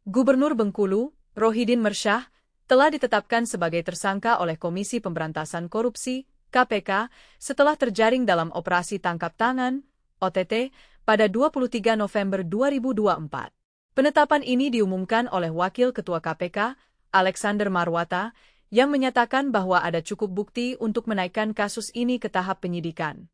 Gubernur Bengkulu, Rohidin Mersyah, telah ditetapkan sebagai tersangka oleh Komisi Pemberantasan Korupsi, KPK, setelah terjaring dalam operasi tangkap tangan, OTT, pada 23 November 2024. Penetapan ini diumumkan oleh Wakil Ketua KPK, Alexander Marwata, yang menyatakan bahwa ada cukup bukti untuk menaikkan kasus ini ke tahap penyidikan.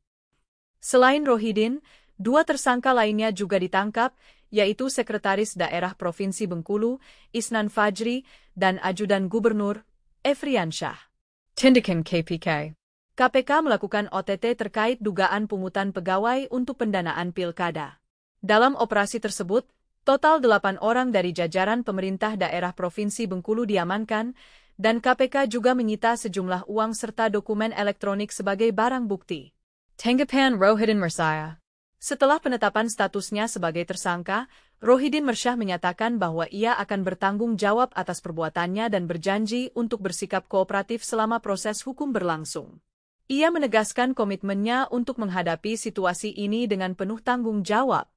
Selain Rohidin, dua tersangka lainnya juga ditangkap, yaitu Sekretaris Daerah Provinsi Bengkulu, Isnan Fajri, dan Ajudan Gubernur, Efriansyah. Tindakan KPK. KPK melakukan OTT terkait dugaan pungutan pegawai untuk pendanaan pilkada. Dalam operasi tersebut, total 8 orang dari jajaran pemerintah daerah Provinsi Bengkulu diamankan, dan KPK juga menyita sejumlah uang serta dokumen elektronik sebagai barang bukti. Tanggapan Rohidin Mersyah. Setelah penetapan statusnya sebagai tersangka, Rohidin Mersyah menyatakan bahwa ia akan bertanggung jawab atas perbuatannya dan berjanji untuk bersikap kooperatif selama proses hukum berlangsung. Ia menegaskan komitmennya untuk menghadapi situasi ini dengan penuh tanggung jawab.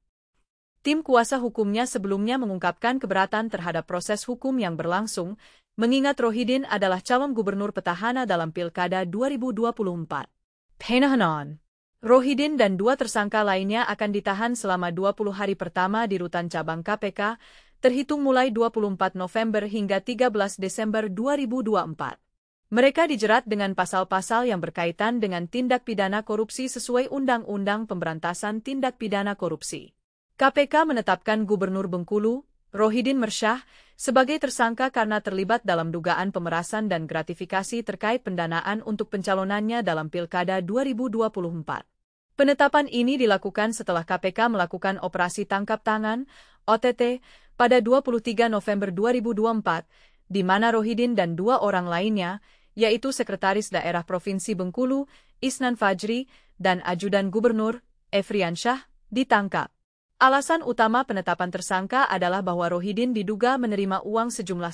Tim kuasa hukumnya sebelumnya mengungkapkan keberatan terhadap proses hukum yang berlangsung, mengingat Rohidin adalah calon gubernur petahana dalam Pilkada 2024. Penahanan. Rohidin dan dua tersangka lainnya akan ditahan selama 20 hari pertama di rutan cabang KPK, terhitung mulai 24 November hingga 13 Desember 2024. Mereka dijerat dengan pasal-pasal yang berkaitan dengan tindak pidana korupsi sesuai Undang-Undang Pemberantasan Tindak Pidana Korupsi. KPK menetapkan Gubernur Bengkulu, Rohidin Mersyah, sebagai tersangka karena terlibat dalam dugaan pemerasan dan gratifikasi terkait pendanaan untuk pencalonannya dalam Pilkada 2024. Penetapan ini dilakukan setelah KPK melakukan operasi tangkap tangan, OTT, pada 23 November 2024, di mana Rohidin dan dua orang lainnya, yaitu Sekretaris Daerah Provinsi Bengkulu, Isnan Fajri, dan Ajudan Gubernur, Efriansyah, ditangkap. Alasan utama penetapan tersangka adalah bahwa Rohidin diduga menerima uang sejumlah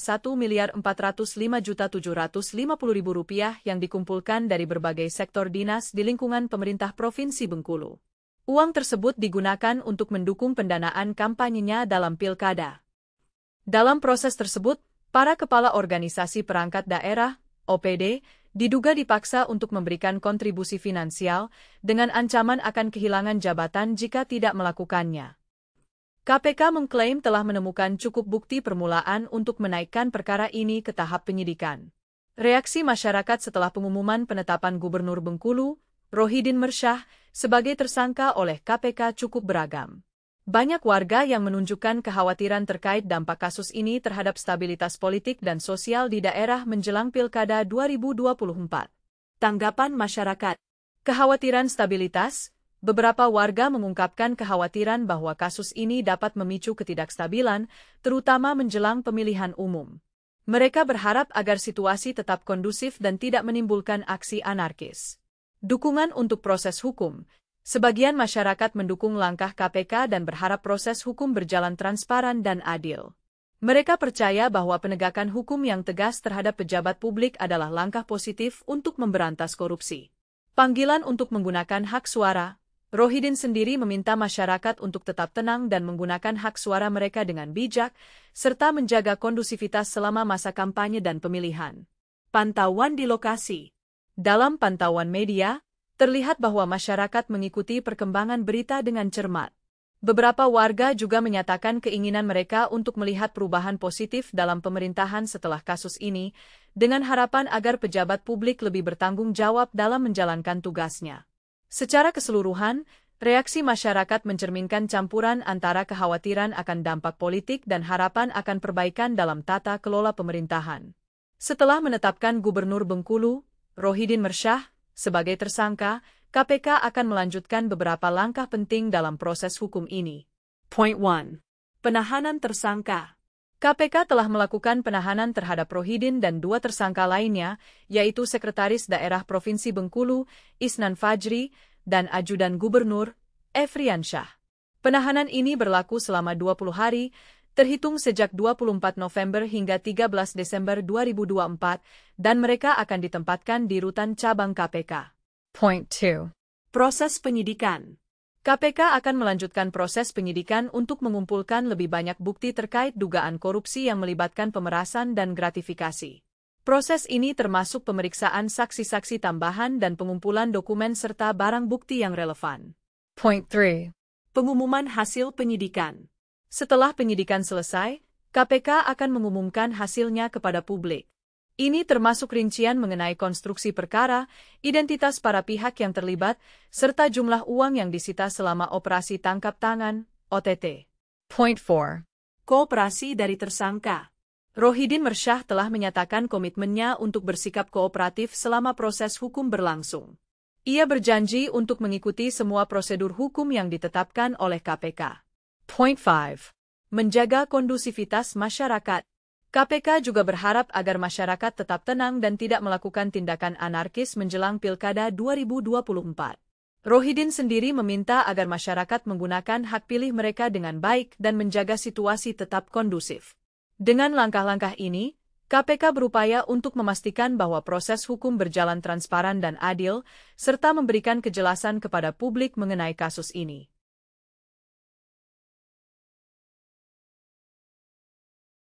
Rp1.405.750.000 yang dikumpulkan dari berbagai sektor dinas di lingkungan pemerintah Provinsi Bengkulu. Uang tersebut digunakan untuk mendukung pendanaan kampanyenya dalam pilkada. Dalam proses tersebut, para kepala organisasi perangkat daerah, OPD, diduga dipaksa untuk memberikan kontribusi finansial dengan ancaman akan kehilangan jabatan jika tidak melakukannya. KPK mengklaim telah menemukan cukup bukti permulaan untuk menaikkan perkara ini ke tahap penyidikan. Reaksi masyarakat setelah pengumuman penetapan Gubernur Bengkulu, Rohidin Mersyah, sebagai tersangka oleh KPK cukup beragam. Banyak warga yang menunjukkan kekhawatiran terkait dampak kasus ini terhadap stabilitas politik dan sosial di daerah menjelang Pilkada 2024. Tanggapan masyarakat. Kekhawatiran stabilitas. Beberapa warga mengungkapkan kekhawatiran bahwa kasus ini dapat memicu ketidakstabilan, terutama menjelang pemilihan umum. Mereka berharap agar situasi tetap kondusif dan tidak menimbulkan aksi anarkis. Dukungan untuk proses hukum. Sebagian masyarakat mendukung langkah KPK dan berharap proses hukum berjalan transparan dan adil. Mereka percaya bahwa penegakan hukum yang tegas terhadap pejabat publik adalah langkah positif untuk memberantas korupsi. Panggilan untuk menggunakan hak suara. Rohidin sendiri meminta masyarakat untuk tetap tenang dan menggunakan hak suara mereka dengan bijak, serta menjaga kondusivitas selama masa kampanye dan pemilihan. Pantauan di lokasi. Dalam pantauan media, terlihat bahwa masyarakat mengikuti perkembangan berita dengan cermat. Beberapa warga juga menyatakan keinginan mereka untuk melihat perubahan positif dalam pemerintahan setelah kasus ini, dengan harapan agar pejabat publik lebih bertanggung jawab dalam menjalankan tugasnya. Secara keseluruhan, reaksi masyarakat mencerminkan campuran antara kekhawatiran akan dampak politik dan harapan akan perbaikan dalam tata kelola pemerintahan. Setelah menetapkan Gubernur Bengkulu, Rohidin Mersyah, sebagai tersangka, KPK akan melanjutkan beberapa langkah penting dalam proses hukum ini. Point 1. Penahanan tersangka. KPK telah melakukan penahanan terhadap Rohidin dan dua tersangka lainnya, yaitu Sekretaris Daerah Provinsi Bengkulu, Isnan Fajri, dan Ajudan Gubernur, Efriansyah. Penahanan ini berlaku selama 20 hari, terhitung sejak 24 November hingga 13 Desember 2024, dan mereka akan ditempatkan di rutan cabang KPK. Point 2. Proses penyidikan. KPK akan melanjutkan proses penyidikan untuk mengumpulkan lebih banyak bukti terkait dugaan korupsi yang melibatkan pemerasan dan gratifikasi. Proses ini termasuk pemeriksaan saksi-saksi tambahan dan pengumpulan dokumen serta barang bukti yang relevan. Point 3. Pengumuman hasil penyidikan. Setelah penyidikan selesai, KPK akan mengumumkan hasilnya kepada publik. Ini termasuk rincian mengenai konstruksi perkara, identitas para pihak yang terlibat, serta jumlah uang yang disita selama operasi tangkap tangan, OTT. Point 4. Kooperasi dari tersangka. Rohidin Mersyah telah menyatakan komitmennya untuk bersikap kooperatif selama proses hukum berlangsung. Ia berjanji untuk mengikuti semua prosedur hukum yang ditetapkan oleh KPK. Point 5. Menjaga kondusivitas masyarakat. KPK juga berharap agar masyarakat tetap tenang dan tidak melakukan tindakan anarkis menjelang Pilkada 2024. Rohidin sendiri meminta agar masyarakat menggunakan hak pilih mereka dengan baik dan menjaga situasi tetap kondusif. Dengan langkah-langkah ini, KPK berupaya untuk memastikan bahwa proses hukum berjalan transparan dan adil, serta memberikan kejelasan kepada publik mengenai kasus ini.